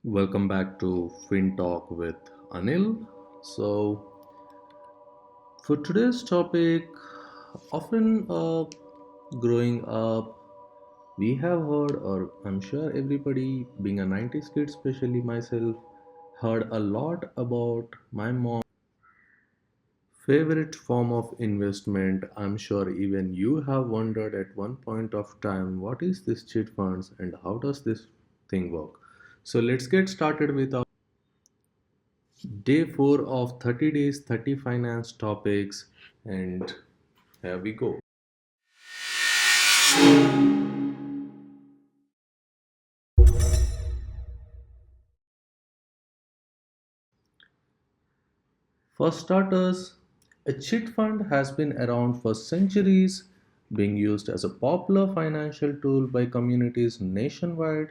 Welcome back to Fin Talk with Anil. So, for today's topic, often growing up, we have heard, or I'm sure everybody, being a 90s kid, especially myself, heard a lot about my mom's favorite form of investment. I'm sure even you have wondered at one point of time what is this chit funds and how does this thing work. So, let's get started with our day 4 of 30 days 30 finance topics, and here we go. For starters, a chit fund has been around for centuries, being used as a popular financial tool by communities nationwide.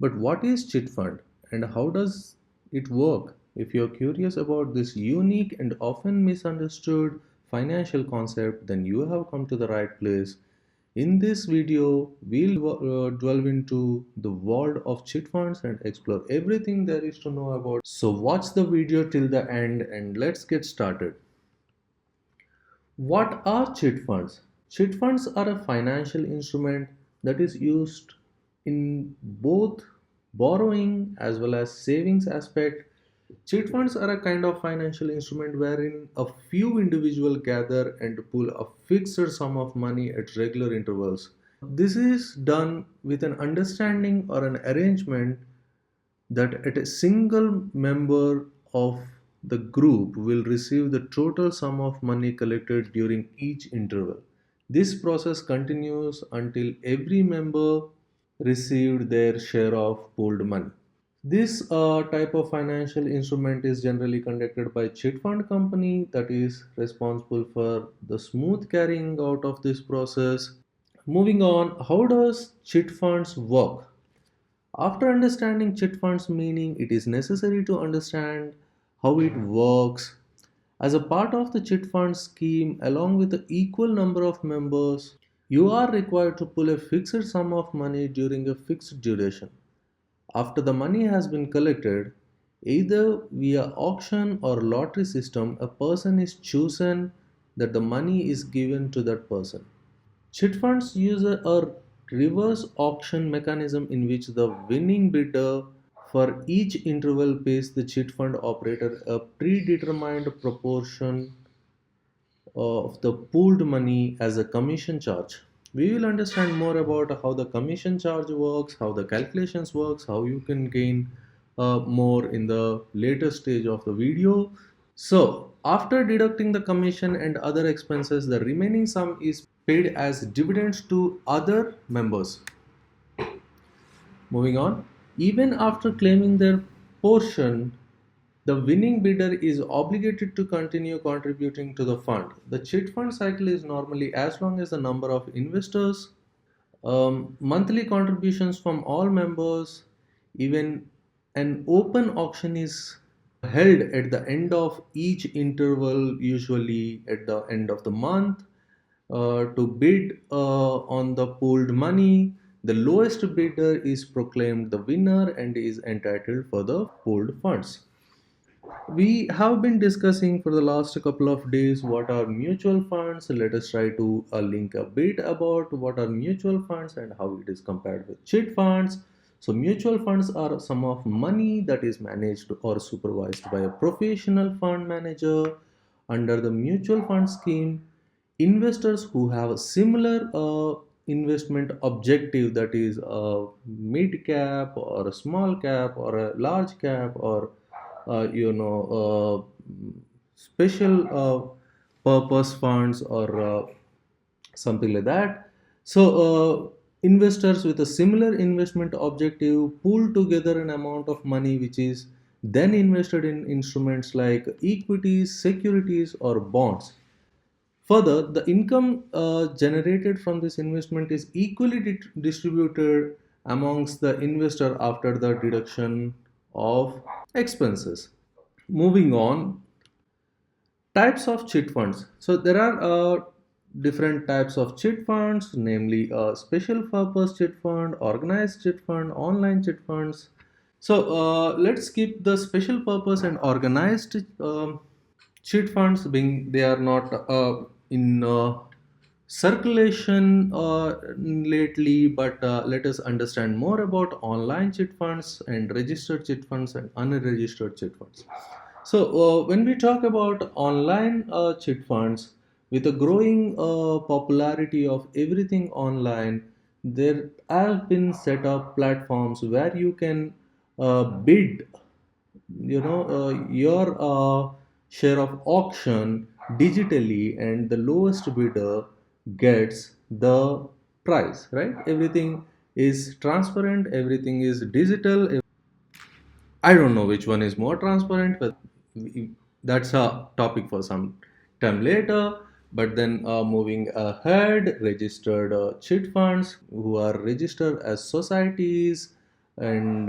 But what is chit fund and how does it work? If you're curious about this unique and often misunderstood financial concept, then you have come to the right place. In this video, we'll delve into the world of chit funds and explore everything there is to know about. So watch the video till the end and let's get started. What are chit funds? Chit funds are a financial instrument that is used in both borrowing as well as savings aspect. Chit funds are a kind of financial instrument wherein a few individuals gather and pool a fixed sum of money at regular intervals. This is done with an understanding or an arrangement that at a single member of the group will receive the total sum of money collected during each interval. This process continues until every member received their share of pooled money. This type of financial instrument is generally conducted by chit fund company that is responsible for the smooth carrying out of this process. Moving on, how does chit funds work? After understanding chit funds meaning, it is necessary to understand how it works. As a part of the chit fund scheme, along with the equal number of members, you are required to pull a fixed sum of money during a fixed duration. After the money has been collected, either via auction or lottery system, a person is chosen that the money is given to that person. Chit funds use a reverse auction mechanism in which the winning bidder for each interval pays the chit fund operator a predetermined proportion of the pooled money as a commission charge. We will understand more about how the commission charge works, how the calculations works, how you can gain more in the later stage of the video. So, after deducting the commission and other expenses, the remaining sum is paid as dividends to other members. Moving on, even after claiming their portion, the winning bidder is obligated to continue contributing to the fund. The chit fund cycle is normally as long as the number of investors. Monthly contributions from all members, even an open auction is held at the end of each interval, usually at the end of the month, to bid on the pooled money. The lowest bidder is proclaimed the winner and is entitled for the pooled funds. We have been discussing for the last couple of days what are mutual funds. Let us try to link a bit about what are mutual funds and how it is compared with chit funds. So, mutual funds are a sum of money that is managed or supervised by a professional fund manager. Under the mutual fund scheme, investors who have a similar investment objective, that is a mid cap or a small cap or a large cap or special purpose funds or something like that. So investors with a similar investment objective pool together an amount of money which is then invested in instruments like equities, securities, or bonds. Further, the income generated from this investment is equally distributed amongst the investor after the deduction of expenses. Moving on, types of chit funds. So there are different types of chit funds, namely special purpose chit fund, organized chit fund, online chit funds. So let's keep the special purpose and organized cheat funds being they are not in circulation lately, but let us understand more about online cheat funds and registered cheat funds and unregistered cheat funds. So when we talk about online cheat funds, with the growing popularity of everything online, there have been set up platforms where you can bid, your share of auction digitally, and the lowest bidder gets the prize, right? Everything is transparent, everything is digital. I don't know which one is more transparent, but that's a topic for some time later. But then moving ahead, registered chit funds who are registered as societies and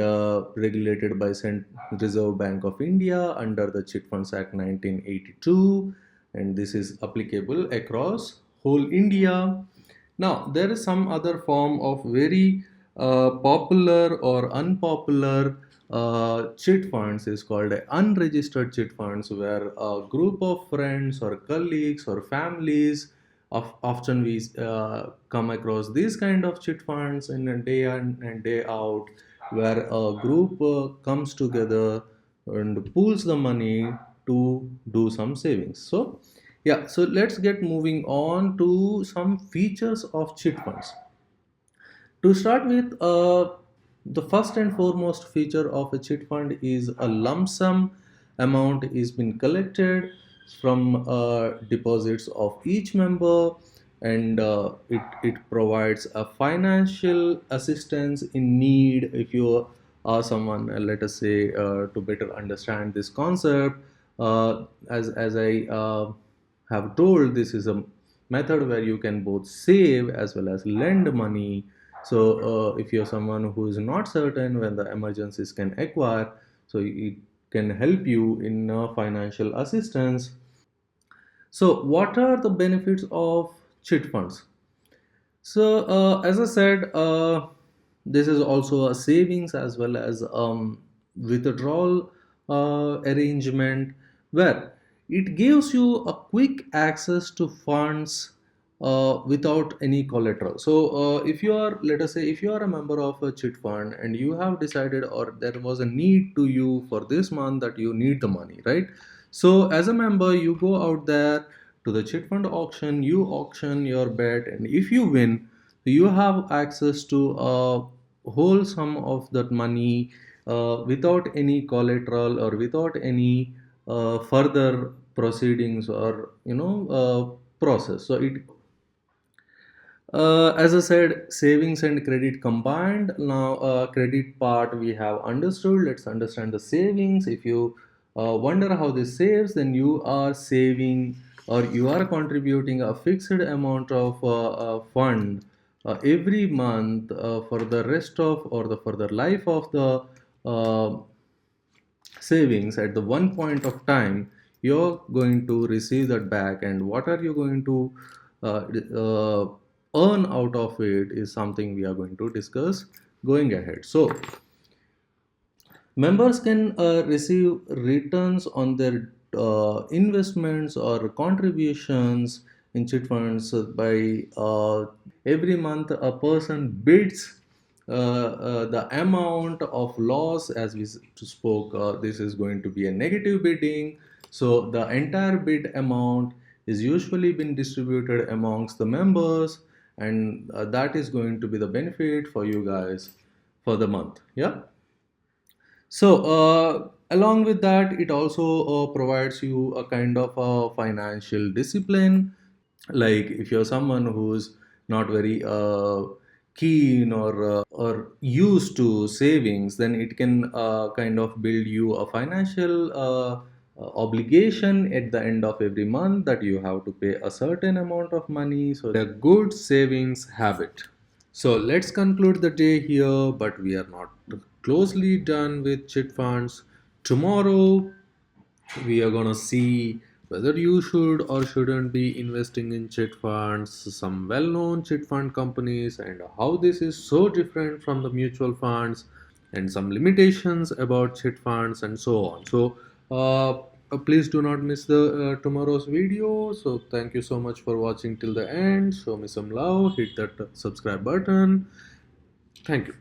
regulated by Reserve Bank of India under the Chit Funds Act 1982, and this is applicable across whole India. Now, there is some other form of very popular or unpopular chit funds is called unregistered chit funds, where a group of friends or colleagues or families often we come across these kind of chit funds in a day in and day out, where a group comes together and pools the money to do some savings. So yeah, so let's get moving on to some features of chit funds. To start with, the first and foremost feature of a chit fund is a lump sum amount is been collected from deposits of each member, and it provides a financial assistance in need. If you are someone, let us say, to better understand this concept, as I have told, this is a method where you can both save as well as lend money. So if you're someone who is not certain when the emergencies can acquire, so it can help you in financial assistance. So what are the benefits of chit funds? So, as I said, this is also a savings as well as withdrawal arrangement, where it gives you a quick access to funds without any collateral. So, if you are, let us say, if you are a member of a chit fund and you have decided, or there was a need to you for this month that you need the money, right? So, as a member, you go out there to the chit fund auction, you auction your bet, and if you win, you have access to a whole sum of that money without any collateral or without any further proceedings or process. So it as I said, savings and credit combined. Now, credit part we have understood. Let's understand the savings. If you wonder how this saves, then you are saving or you are contributing a fixed amount of fund every month for the rest of or the further life of the uh, savings. At the one point of time, you're going to receive that back, and what are you going to uh, uh, earn out of it is something we are going to discuss going ahead. So members can receive returns on their investments or contributions in chit funds by every month a person bids the amount of loss. As we spoke, this is going to be a negative bidding, so the entire bid amount is usually been distributed amongst the members, and that is going to be the benefit for you guys for the month. Yeah. So, along with that, it also provides you a kind of a financial discipline. Like if you're someone who's not very keen or used to savings, then it can kind of build you a financial obligation at the end of every month that you have to pay a certain amount of money. So, a good savings habit. So let's conclude the day here, but we are not closely done with chit funds. Tomorrow, we are gonna see whether you should or shouldn't be investing in chit funds, some well known chit fund companies, and how this is so different from the mutual funds. and some limitations about chit funds and so on. So please do not miss the tomorrow's video. So thank you so much for watching till the end. Show me some love, hit that subscribe button. Thank you.